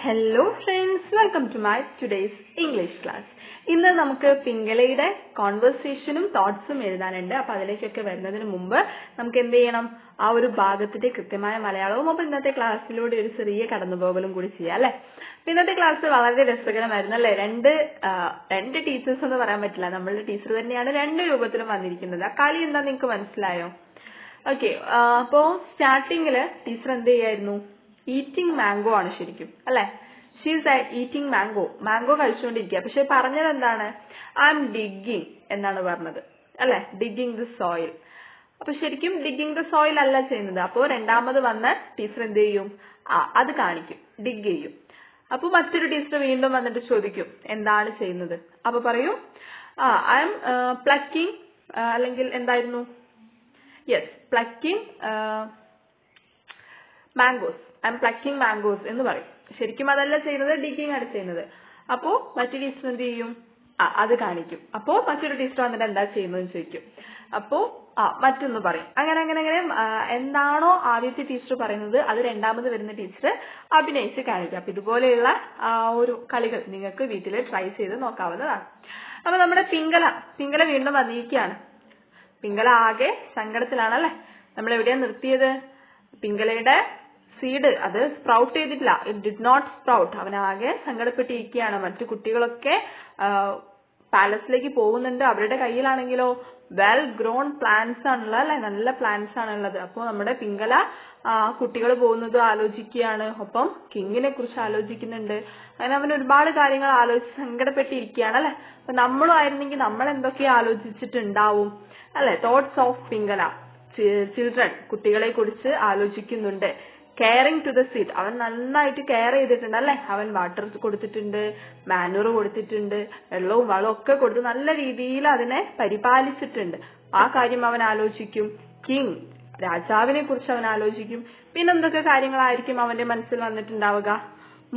Hello friends, welcome to my today's English class. ഇന്ന് നമുക്ക് പിംഗലയുടെ കോൺവെർസേഷനും തോട്ട്സും എഴുതാനുണ്ട്. അപ്പൊ അതിലേക്കൊക്കെ വരുന്നതിന് മുമ്പ് നമുക്ക് എന്ത് ചെയ്യണം, ആ ഒരു ഭാഗത്തിന്റെ കൃത്യമായ മലയാളവും അപ്പൊ ഇന്നത്തെ ക്ലാസ്സിലൂടെ ഒരു ചെറിയ കടന്നുപോകലും കൂടി ചെയ്യാം അല്ലെ. ഇന്നത്തെ ക്ലാസ് വളരെ രസകരമായിരുന്നു അല്ലെ. രണ്ട് ടീച്ചേഴ്സ് എന്ന് പറയാൻ പറ്റില്ല, നമ്മളുടെ ടീച്ചർ തന്നെയാണ് രണ്ട് രൂപത്തിലും വന്നിരിക്കുന്നത്. ആ കളി എന്താ നിങ്ങൾക്ക് മനസ്സിലായോ? ഓക്കെ, അപ്പോ സ്റ്റാർട്ടിങ്ങില് ടീച്ചർ എന്ത് ചെയ്യായിരുന്നു, ഈറ്റിംഗ് മാംഗോ ആണ് ശരിക്കും അല്ലെ. ഷീസ് ഈറ്റിംഗ് മാംഗോ കഴിച്ചുകൊണ്ടിരിക്കുക. പക്ഷെ പറഞ്ഞത് എന്താണ്, ഐ എം ഡിഗിങ് എന്നാണ് പറഞ്ഞത് അല്ലെ, ഡിഗിങ് ദ സോയിൽ. അപ്പൊ ശരിക്കും ഡിഗിങ് ദ സോയിൽ അല്ല ചെയ്യുന്നത്. അപ്പോ രണ്ടാമത് വന്ന ടീച്ചർ എന്ത് ചെയ്യും, അത് കാണിക്കും, ഡിഗ് ചെയ്യും. അപ്പൊ മറ്റൊരു ടീച്ചർ വീണ്ടും വന്നിട്ട് ചോദിക്കും എന്താണ് ചെയ്യുന്നത്. അപ്പൊ പറയൂ, ഐ എം പ്ലക്കിംഗ്, അല്ലെങ്കിൽ എന്തായിരുന്നു, yes plucking mangoes, I M plucking mangoes എന്ന് പറയും. ശരിക്കും അതല്ല ചെയ്യുന്നത്, ഡിഗിങ് ആണ് ചെയ്യുന്നത്. അപ്പോ മറ്റൊരു ടീച്ചർ എന്ത് ചെയ്യും, അത് കാണിക്കും. അപ്പോ മറ്റൊരു ടീച്ചർ വന്നിട്ട് എന്താ ചെയ്യുന്നതെന്ന് ചോദിക്കും. അപ്പോ മറ്റൊന്ന് പറയും. അങ്ങനെ അങ്ങനെ അങ്ങനെ എന്താണോ ആദ്യത്തെ ടീച്ചർ പറയുന്നത് അത് രണ്ടാമത് വരുന്ന ടീച്ചർ അഭിനയിച്ച് കാണിക്കും. അപ്പൊ ഇതുപോലെയുള്ള ഒരു കളികൾ നിങ്ങൾക്ക് വീട്ടിൽ ട്രൈ ചെയ്ത് നോക്കാവുന്നതാണ്. അപ്പൊ നമ്മുടെ പിംഗല വീണ്ടും വന്നിരിക്കുകയാണ്. പിംഗല ആകെ സങ്കടത്തിലാണല്ലേ. നമ്മൾ എവിടെയാ നിർത്തിയത്, പിംഗലയുടെ സീഡ് അത് സ്പ്രൗട്ട് ചെയ്തിട്ടില്ല, ഇറ്റ് ഡിഡ് നോട്ട് സ്പ്രൗട്ട്. അവനാകെ സങ്കടപ്പെട്ടിരിക്കുകയാണ്. മറ്റു കുട്ടികളൊക്കെ പാലസിലേക്ക് പോകുന്നുണ്ട്, അവരുടെ കയ്യിലാണെങ്കിലോ വെൽ ഗ്രോൺ പ്ലാന്റ്സ് ആണുള്ളത് അല്ലെ, നല്ല പ്ലാന്റ്സ് ആണുള്ളത്. അപ്പൊ നമ്മുടെ പിംഗല കുട്ടികൾ പോകുന്നത് ആലോചിക്കുകയാണ്, ഒപ്പം കിങ്ങിനെ കുറിച്ച് ആലോചിക്കുന്നുണ്ട്. അങ്ങനെ അവൻ ഒരുപാട് കാര്യങ്ങൾ ആലോചിച്ച് സങ്കടപ്പെട്ടിരിക്കുകയാണ് അല്ലെ. അപ്പൊ നമ്മളും ആയിരുന്നെങ്കിൽ നമ്മൾ എന്തൊക്കെ ആലോചിച്ചിട്ടുണ്ടാവും അല്ലെ. തോട്ട്സ് ഓഫ് പിംഗല, ചിൽഡ്രൻ കുട്ടികളെ കുറിച്ച് ആലോചിക്കുന്നുണ്ട്. കെയറിംഗ് ടു ദ സീഡ്, അവൻ നന്നായിട്ട് കെയർ ചെയ്തിട്ടുണ്ട് അല്ലെ. അവൻ വാട്ടർ കൊടുത്തിട്ടുണ്ട്, മാനൂർ കൊടുത്തിട്ടുണ്ട്, വെള്ളവും വളവും ഒക്കെ കൊടുത്ത് നല്ല രീതിയിൽ അതിനെ പരിപാലിച്ചിട്ടുണ്ട്. ആ കാര്യം അവൻ ആലോചിക്കും. കിങ്, രാജാവിനെ കുറിച്ച് അവൻ ആലോചിക്കും. പിന്നെന്തൊക്കെ കാര്യങ്ങളായിരിക്കും അവന്റെ മനസ്സിൽ വന്നിട്ടുണ്ടാവുക,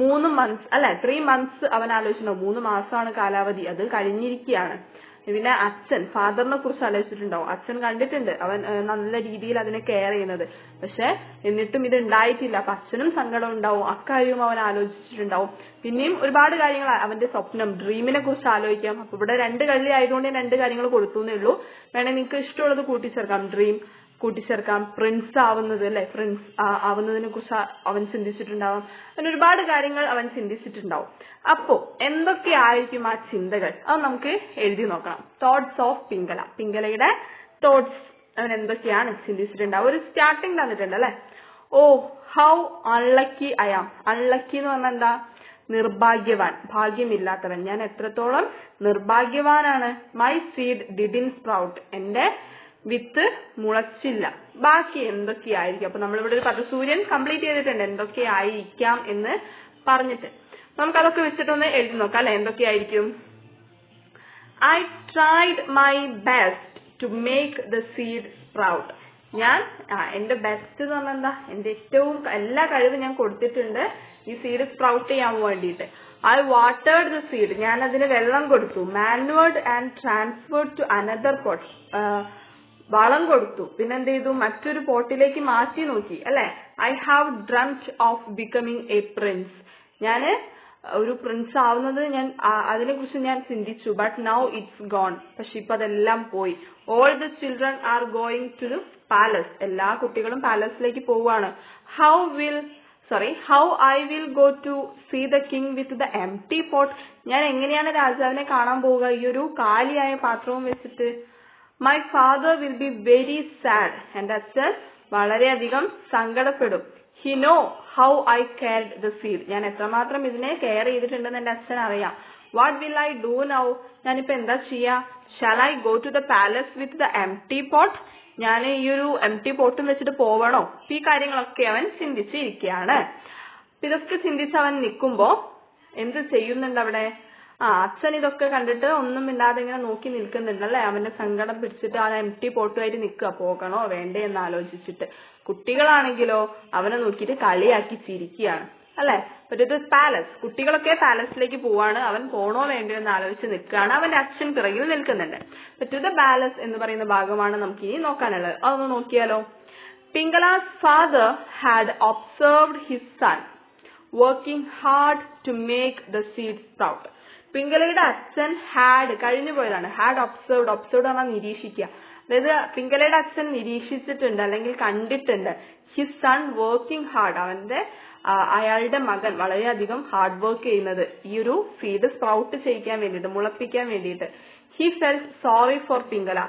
3 months അല്ലെ, 3 months അവൻ ആലോചിച്ചിട്ടുണ്ടാവും. 3 മാസമാണ് കാലാവധി, അത് കഴിഞ്ഞിരിക്കുകയാണ്. പിന്നെ അച്ഛൻ, ഫാദറിനെ കുറിച്ച് ആലോചിച്ചിട്ടുണ്ടാവും. അച്ഛൻ കണ്ടിട്ടുണ്ട് അവൻ നല്ല രീതിയിൽ അതിനെ കെയർ ചെയ്യുന്നത്. പക്ഷെ എന്നിട്ടും ഇത് ഉണ്ടായിട്ടില്ല. അപ്പൊ അച്ഛനും സങ്കടം ഉണ്ടാവും, അക്കാര്യവും അവൻ ആലോചിച്ചിട്ടുണ്ടാവും. പിന്നെയും ഒരുപാട് കാര്യങ്ങൾ, അവന്റെ സ്വപ്നം, ഡ്രീമിനെ കുറിച്ച് ആലോചിക്കാം. അപ്പൊ ഇവിടെ 2 കളി ആയതുകൊണ്ട് 2 കാര്യങ്ങൾ കൊടുത്തുന്നേ ഉള്ളൂ. വേണേ നിങ്ങൾക്ക് ഇഷ്ടമുള്ളത് കൂട്ടിച്ചേർക്കാം. ഡ്രീം കൂട്ടിച്ചേർക്കാം, പ്രിൻസ് ആവുന്നത് അല്ലെ, പ്രിൻസ് ആവുന്നതിനെ കുറിച്ച് അവൻ ചിന്തിച്ചിട്ടുണ്ടാവും. അങ്ങനെ ഒരുപാട് കാര്യങ്ങൾ അവൻ ചിന്തിച്ചിട്ടുണ്ടാവും. അപ്പോ എന്തൊക്കെയായിരിക്കും ആ ചിന്തകൾ, അത് നമുക്ക് എഴുതി നോക്കണം. തോട്ട്സ് ഓഫ് പിംഗല, പിംഗലയുടെ തോട്ട്സ്, അവൻ എന്തൊക്കെയാണ് ചിന്തിച്ചിട്ടുണ്ടാവും. ഒരു സ്റ്റാർട്ടിങ് തന്നിട്ടുണ്ട് അല്ലെ. Oh how unlucky I am. Unlucky എന്ന് പറഞ്ഞാൽ എന്താ, നിർഭാഗ്യവാൻ, ഭാഗ്യമില്ലാത്തവൻ. ഞാൻ എത്രത്തോളം നിർഭാഗ്യവാനാണ്. മൈ സീഡ് ഡിഡിൻ സ്പ്രൗട്ട്, എന്റെ വിത്ത് മുളച്ചില്ല. ബാക്കി എന്തൊക്കെയായിരിക്കും. അപ്പൊ നമ്മളിവിടെ ഒരു പദസൂര്യൻ കംപ്ലീറ്റ് ചെയ്തിട്ടുണ്ട്, എന്തൊക്കെയായിരിക്കാം എന്ന് പറഞ്ഞിട്ട്. നമുക്കതൊക്കെ വെച്ചിട്ടൊന്ന് എഴുതി നോക്കാം അല്ലെ. എന്തൊക്കെയായിരിക്കും, I tried my best to make the seed sprout. ഞാൻ എന്റെ ബെസ്റ്റ് എന്ന് പറഞ്ഞാൽ എന്താ, എന്റെ ഏറ്റവും എല്ലാ കഴിവും ഞാൻ കൊടുത്തിട്ടുണ്ട് ഈ സീഡ് സ്പ്രൗട്ട് ചെയ്യാൻ വേണ്ടിയിട്ട്. ഐ വാട്ടേർഡ് ദ സീഡ്, ഞാൻ അതിന് വെള്ളം കൊടുത്തു. Manured and transferred to another pot, വളം കൊടുത്തു. പിന്നെന്ത് ചെയ്തു, മറ്റൊരു പോട്ടിലേക്ക് മാറ്റി നോക്കി അല്ലെ. I have dreamed of becoming a prince, ഞാന് ഒരു പ്രിൻസ് ആവുന്നത് അതിനെ കുറിച്ച് ഞാൻ ചിന്തിച്ചു. ബട്ട് നൗ ഇറ്റ്സ് ഗോൺ, പക്ഷെ ഇപ്പൊ അതെല്ലാം പോയി. All the children are going to the palace, എല്ലാ കുട്ടികളും പാലസിലേക്ക് പോവാണ്. How I will go to see the king with the empty pot, ഞാൻ എങ്ങനെയാണ് രാജാവിനെ കാണാൻ പോവുക ഈ ഒരു കാലിയായ പാത്രവും വെച്ചിട്ട്. My father will be very sad, എന്റെ അച്ഛൻ വളരെയധികം സങ്കടപ്പെടും. He know how I cared the seed, ഞാൻ എത്രമാത്രം ഇതിനെ കെയർ ചെയ്തിട്ടുണ്ടെന്ന് എന്റെ അച്ഛൻ അറിയാം. What will I do now, ഞാനിപ്പോ എന്താ ചെയ്യാ. Shall I go to the palace with the empty pot, ഞാൻ ഈ ഒരു എംപ്റ്റി പോട്ടും വെച്ചിട്ട് പോവണോ. ഈ കാര്യങ്ങളൊക്കെ അവൻ ചിന്തിച്ചിരിക്കുകയാണ്. ഇതൊക്കെ ചിന്തിച്ച് അവൻ നിൽക്കുമ്പോ എന്ത് ചെയ്യുന്നുണ്ട് അവിടെ, അച്ഛൻ ഇതൊക്കെ കണ്ടിട്ട് ഒന്നും ഇല്ലാതെ ഇങ്ങനെ നോക്കി നിൽക്കുന്നുണ്ട് അല്ലെ. അവന്റെ സങ്കടം പിടിച്ചിട്ട് ആ എംപ്റ്റി പോട്ടുമായിട്ട് നിൽക്കുക, പോകണോ വേണ്ടേ എന്ന് ആലോചിച്ചിട്ട്. കുട്ടികളാണെങ്കിലോ അവനെ നോക്കിയിട്ട് കളിയാക്കി ചിരിക്കുകയാണ് അല്ലെ. ഇത് പാലസ്, കുട്ടികളൊക്കെ പാലസിലേക്ക് പോവാണ്, അവൻ പോണോ വേണ്ടോ എന്ന് ആലോചിച്ച് നിൽക്കുകയാണ്. അവന്റെ അച്ഛൻ പിറകിൽ നിൽക്കുന്നുണ്ട്. ടു ദ പാലസ് എന്ന് പറയുന്ന ഭാഗമാണ് നമുക്ക് ഇനി നോക്കാനുള്ളത്. അതൊന്ന് നോക്കിയാലോ. Pingala's father had observed his son working hard to make the seed sprout. പിംഗലയുടെ അച്ഛൻ കഴിഞ്ഞു പോയതാണ്. ഒബ്സർവ്ഡ് പറഞ്ഞാൽ നിരീക്ഷിക്കുക. അതായത് പിംഗലയുടെ അച്ഛൻ നിരീക്ഷിച്ചിട്ടുണ്ട് അല്ലെങ്കിൽ കണ്ടിട്ടുണ്ട്. ഹിസ് സൺ വർക്കിംഗ് ഹാർഡ്, അയാളുടെ മകൻ വളരെയധികം ഹാർഡ് വർക്ക് ചെയ്യുന്നത് ഈ ഒരു സീഡ് സ്പ്രൗട്ട് ചെയ്യിക്കാൻ വേണ്ടിയിട്ട്, മുളപ്പിക്കാൻ വേണ്ടിയിട്ട്. He felt sorry for Pingala.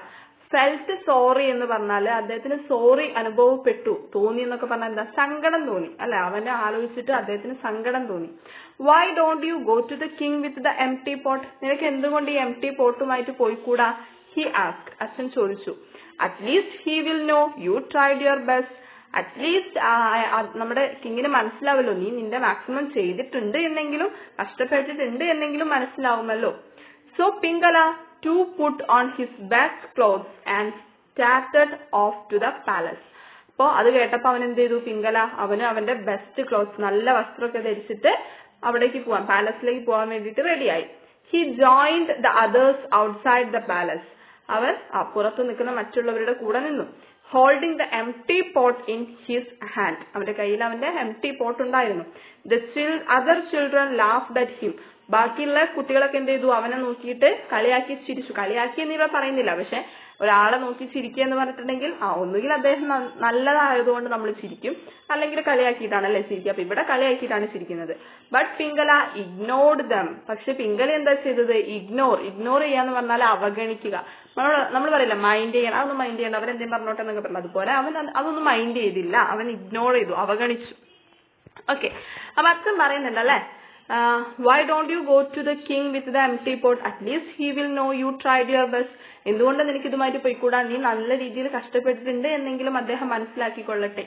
Felt sorry എന്ന് പറഞ്ഞാല് അദ്ദേഹത്തിന് സോറി അനുഭവപ്പെട്ടു, തോന്നി എന്നൊക്കെ പറഞ്ഞാൽ എന്താ, സങ്കടം തോന്നി അല്ലെ, അവനെ ആലോചിച്ചിട്ട് അദ്ദേഹത്തിന് സങ്കടം തോന്നി. Why don't you go to the king with the empty pot? നിനക്ക് എന്തുകൊണ്ട് ഈ എംപ്റ്റി പോട്ടുമായിട്ട് പോയിക്കൂടാ? ഹി ആസ്ക്, അച്ഛൻ ചോദിച്ചു. At least he will know you tried your best. At least നമ്മുടെ കിങ്ങിന് മനസ്സിലാവല്ലോ, നീ നിന്റെ മാക്സിമം ചെയ്തിട്ടുണ്ട് എന്നെങ്കിലും, കഷ്ടപ്പെട്ടിട്ടുണ്ട് എന്നെങ്കിലും മനസ്സിലാവുമല്ലോ. So Pingala to put on his best clothes and started off to the palace. അപ്പോ അത് കേട്ടപ്പോ അവൻ എന്ത് ചെയ്തു? പിംഗല അവന്റെ ബെസ്റ്റ് ക്ലോത്ത്സ്, നല്ല വസ്ത്രമൊക്കെ ധരിച്ചിട്ട് അവിടേക്ക് പോവാൻ, പാലസിലേക്ക് പോകാൻ വേണ്ടിട്ട് റെഡിയായി. He joined the others outside the palace. അവൻ പുറത്ത് നിൽക്കുന്ന മറ്റുള്ളവരുടെ കൂടെ നിന്നു. Holding the empty pot in his hand. അവന്റെ കയ്യിൽ അവന്റെ എംപ്റ്റി പോട്ട് ഉണ്ടായിരുന്നു. The other children laughed at him. ബാക്കിയുള്ള കുട്ടികളൊക്കെ എന്ത് ചെയ്തു? അവനെ നോക്കിയിട്ട് കളിയാക്കി ചിരിച്ചു. കളിയാക്കി എന്നിവ പറയുന്നില്ല, പക്ഷെ ഒരാളെ നോക്കി ചിരിക്കുക എന്ന് പറഞ്ഞിട്ടുണ്ടെങ്കിൽ ഒന്നുകിൽ അദ്ദേഹം നല്ലതായതുകൊണ്ട് നമ്മൾ ചിരിക്കും, അല്ലെങ്കിൽ കളിയാക്കിയിട്ടാണല്ലേ ചിരിക്കുക. അപ്പൊ ഇവിടെ കളിയാക്കിയിട്ടാണ് ചിരിക്കുന്നത്. But Pingala ignored them. പക്ഷെ പിംഗല എന്താ ചെയ്തത്? ഇഗ്നോർ ചെയ്യാന്ന് പറഞ്ഞാൽ അവഗണിക്കുക. നമ്മൾ പറയില്ല മൈൻഡ് ചെയ്യണം, അതൊന്നും മൈൻഡ് ചെയ്യണം, അവരെന്തെങ്കിലും പറഞ്ഞോട്ടെ എന്നൊക്കെ പറഞ്ഞു. അതുപോലെ അവൻ അതൊന്നും മൈൻഡ് ചെയ്തില്ല, അവൻ ഇഗ്നോർ ചെയ്തു, അവഗണിച്ചു. ഓക്കെ, അപ്പൊ അച്ഛൻ പറയുന്നുണ്ട് അല്ലെ, why don't you go to the king with the empty pot? At least he will know you tried your best. എന്തുകൊണ്ട് നിനക്ക് ഇതുമായിട്ട് പോയിക്കൂടാ? നീ നല്ല രീതിയിൽ കഷ്ടപ്പെട്ടിട്ടുണ്ട് എന്നെങ്കിലും അദ്ദേഹം മനസ്സിലാക്കിക്കൊള്ളട്ടെ.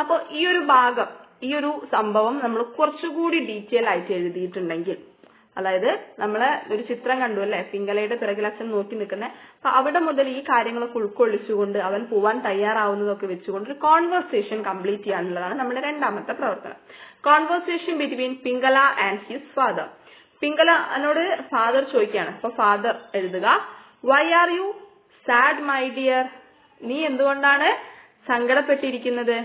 അപ്പൊ ഈ ഒരു ഭാഗം, ഈ ഒരു സംഭവം നമ്മൾ കുറച്ചുകൂടി ഡീറ്റെയിൽ ആയിട്ട് എഴുതിയിട്ടുണ്ടെങ്കിൽ, അതായത് നമ്മളെ ഒരു ചിത്രം കണ്ടു അല്ലെ, പിംഗലയുടെ പിറകിൽ അച്ഛൻ നോക്കി നിൽക്കുന്നത്. അപ്പൊ അവിടെ മുതൽ ഈ കാര്യങ്ങളൊക്കെ ഉൾക്കൊള്ളിച്ചുകൊണ്ട് അവൻ പോവാൻ തയ്യാറാവുന്നതൊക്കെ വെച്ചുകൊണ്ട് ഒരു കോൺവെർസേഷൻ കംപ്ലീറ്റ് ചെയ്യാനുള്ളതാണ് നമ്മുടെ രണ്ടാമത്തെ പ്രവർത്തനം. Conversation between Pingala and his father. പിംഗലനോട് ഫാദർ ചോദിക്കുകയാണ്. അപ്പൊ ഫാദർ എഴുതുക, why are you sad my dear? നീ എന്തുകൊണ്ടാണ് സങ്കടപ്പെട്ടിരിക്കുന്നത്?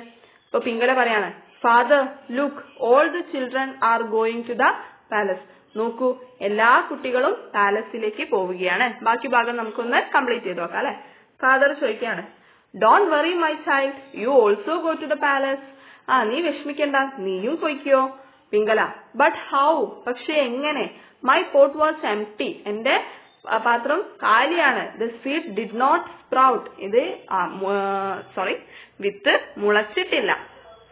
അപ്പൊ പിംഗല പറയാണ്, father look, all the children are going to the palace. നോക്കൂ, എല്ലാ കുട്ടികളും പാലസിലേക്ക് പോവുകയാണ്. ബാക്കി ഭാഗം നമുക്കൊന്ന് കംപ്ലീറ്റ് ചെയ്ത് നോക്കാം അല്ലെ. ഫാദർ ചോദിക്കുകയാണ്, don't worry my child, you also go to the palace. നീ വിഷമിക്കണ്ട, നീയും പോയിക്കോ. Pingala, but how? പക്ഷെ എങ്ങനെ? My pot was empty. എന്റെ പാത്രം കാലിയാണ്. The seed did not sprout. ഇത് വിത്ത് മുളച്ചിട്ടില്ല.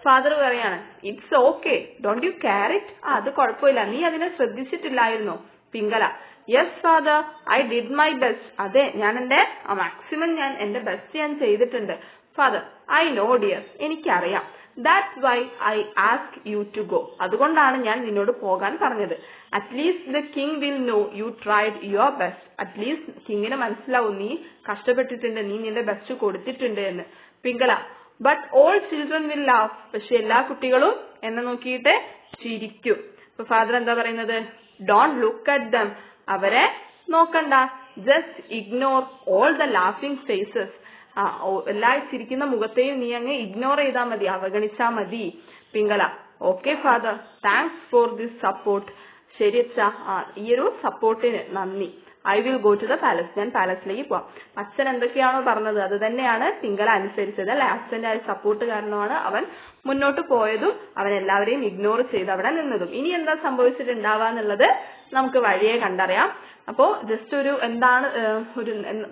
ഫാദർ പറയാണ്, it's okay, don't you care it. അത് കുഴപ്പമില്ല, നീ അതിനെ ശ്രദ്ധിച്ചിട്ടില്ലായിരുന്നോ? Pingala, yes father, I did my best. അതെ, ഞാൻ എന്റെ മാക്സിമം എന്റെ ബെസ്റ്റ് ഞാൻ ചെയ്തിട്ടുണ്ട്. ഫാദർ, ഐ നോ ഡിയർ, എനിക്കറിയാം. That's why I ask you to go. അതുകൊണ്ടാണ് ഞാൻ നിന്നോട് പോകാൻ പറഞ്ഞത്. At least the king will know you tried your best. At least കിങ്ങിന് മനസ്സിലാവും നീ കഷ്ടപ്പെട്ടിട്ടുണ്ട്, നീ നിന്റെ ബെസ്റ്റ് കൊടുത്തിട്ടുണ്ട് എന്ന്. Pingala, but all children will laugh. പക്ഷെ എല്ലാ കുട്ടികളും എന്നെ നോക്കിയിട്ട് ചിരിക്കും. അപ്പൊ ഫാദർ എന്താ പറയുന്നത്? Don't look at them. അവരെ നോക്കണ്ട. Just ignore all the laughing faces. എല്ലാ ചിരിക്കുന്ന മുഖത്തെയും നീ അങ്ങ് ഇഗ്നോർ ചെയ്താൽ മതി, അവഗണിച്ചാ മതി. Pingala, okay father, thanks for this support. ശരി അച്ഛാ, ഈ ഒരു സപ്പോർട്ടിന് നന്ദി. I will go to the palace. ഞാൻ പാലസിലേക്ക് പോവാം. അച്ഛൻ എന്തൊക്കെയാണോ പറഞ്ഞത് അത് തന്നെയാണ് പിംഗല അനുസരിച്ചത് അല്ലെ. അച്ഛന്റെ ആ സപ്പോർട്ട് കാരണമാണ് അവൻ മുന്നോട്ട് പോയതും അവൻ എല്ലാവരെയും ഇഗ്നോർ ചെയ്ത് അവിടെ നിന്നതും. ഇനി എന്താ സംഭവിച്ചിട്ടുണ്ടാവാന്നുള്ളത് നമുക്ക് വഴിയെ കണ്ടറിയാം. അപ്പോ ജസ്റ്റ് ഒരു എന്താണ്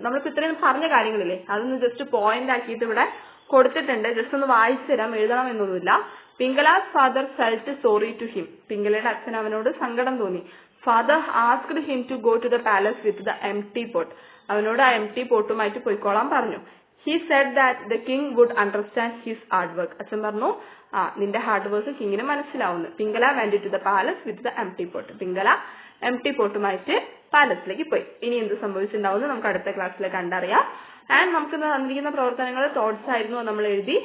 നമ്മളിപ്പോ ഇത്രയും പറഞ്ഞ കാര്യങ്ങളില്ലേ, അതൊന്ന് ജസ്റ്റ് പോയിന്റ് ആക്കിയിട്ട് ഇവിടെ കൊടുത്തിട്ടുണ്ട്. ജസ്റ്റ് ഒന്ന് വായിച്ചു തരാം, എഴുതണമെന്നൊന്നുമില്ല. Pingala's father felt sorry to him. പിംഗലയുടെ അച്ഛൻ അവനോട് സങ്കടം തോന്നി. Father asked him to go to the palace with the empty pot. അവനോട് ആ എംപ്റ്റി പോട്ടുമായിട്ട് പോയിക്കോളാൻ പറഞ്ഞു. He said that the king would understand his hard work. അച്ഛൻ പറഞ്ഞു, നിന്റെ ഹാർഡ് വർക്ക് കിങ്ങിന് മനസ്സിലാവുന്നു. Pingala went to the palace with the empty pot. Pingala empty പോട്ടുമായിട്ട് പാലസിലേക്ക് പോയി. ഇനി എന്ത് സംഭവിച്ചിട്ടുണ്ടാവുമെന്ന് നമുക്ക് അടുത്ത ക്ലാസ്സിൽ കണ്ടറിയാം. ആൻഡ് നമുക്ക് തന്നിരിക്കുന്ന പ്രവർത്തനങ്ങൾ തോട്ട്സ് ആയിരുന്നു നമ്മൾ എഴുതി.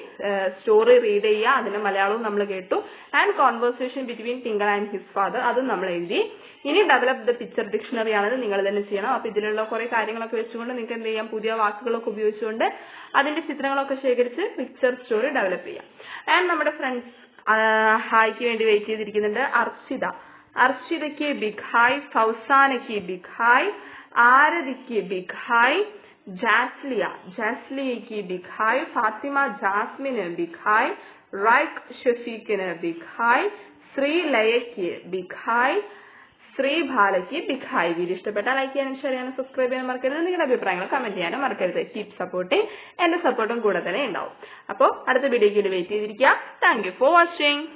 സ്റ്റോറി റീഡ് ചെയ്യുക, അതിന്റെ മലയാളവും നമ്മൾ കേട്ടു. And conversation between Pingala and his father, അതും നമ്മൾ എഴുതി. ഇനി ഡെവലപ്പ് ദ പിക്ചർ ഡിക്ഷണറി ആണെന്ന് നിങ്ങൾ തന്നെ ചെയ്യണം. അപ്പൊ ഇതിലുള്ള കുറെ കാര്യങ്ങളൊക്കെ വെച്ചുകൊണ്ട് നിങ്ങൾക്ക് എന്ത് ചെയ്യാം, പുതിയ വാക്കുകളൊക്കെ ഉപയോഗിച്ചുകൊണ്ട് അതിന്റെ ചിത്രങ്ങളൊക്കെ ശേഖരിച്ച് പിക്ചർ സ്റ്റോറി ഡെവലപ്പ് ചെയ്യാം. ആൻഡ് നമ്മുടെ ഫ്രണ്ട്സ് ഹായ്ക്ക് വേണ്ടി വെയിറ്റ് ചെയ്തിരിക്കുന്നുണ്ട്. അർച്ചിതയ്ക്ക് ബിഗ് ഹായ്. ഫൗസാനയ്ക്ക് ബിഗ് ഹായ്. ആരതിക്ക് ബിഗ് ഹായ്. ജാസ്ലിയയ്ക്ക് ബിഗ് ഹായ്. ഫാത്തിമ ജാസ്മിന് ബിഗ് ഹായ്. റൈഖ് ഷഫീഖിന് ബിഗ് ഹായ്. ശ്രീലയയ്ക്ക് ബിഗ് ഹായ്. ശ്രീഭാലയ്ക്ക് ബിഗ് ഹായ്. വീഡിയോ ഇഷ്ടപ്പെട്ടാൽ ലൈക്ക് ചെയ്യാനും ഷെയർ ചെയ്യാനും സബ്സ്ക്രൈബ് ചെയ്യാനും മറക്കരുത്. നിങ്ങളുടെ അഭിപ്രായങ്ങൾ കമന്റ് ചെയ്യാനും മറക്കരുത്. Keep supporting. എന്റെ സപ്പോർട്ടും കൂടെ തന്നെ ഉണ്ടാവും. അപ്പോൾ അടുത്ത വീഡിയോയ്ക്ക് വെയിറ്റ് ചെയ്തിരിക്കുക. Thank you for watching.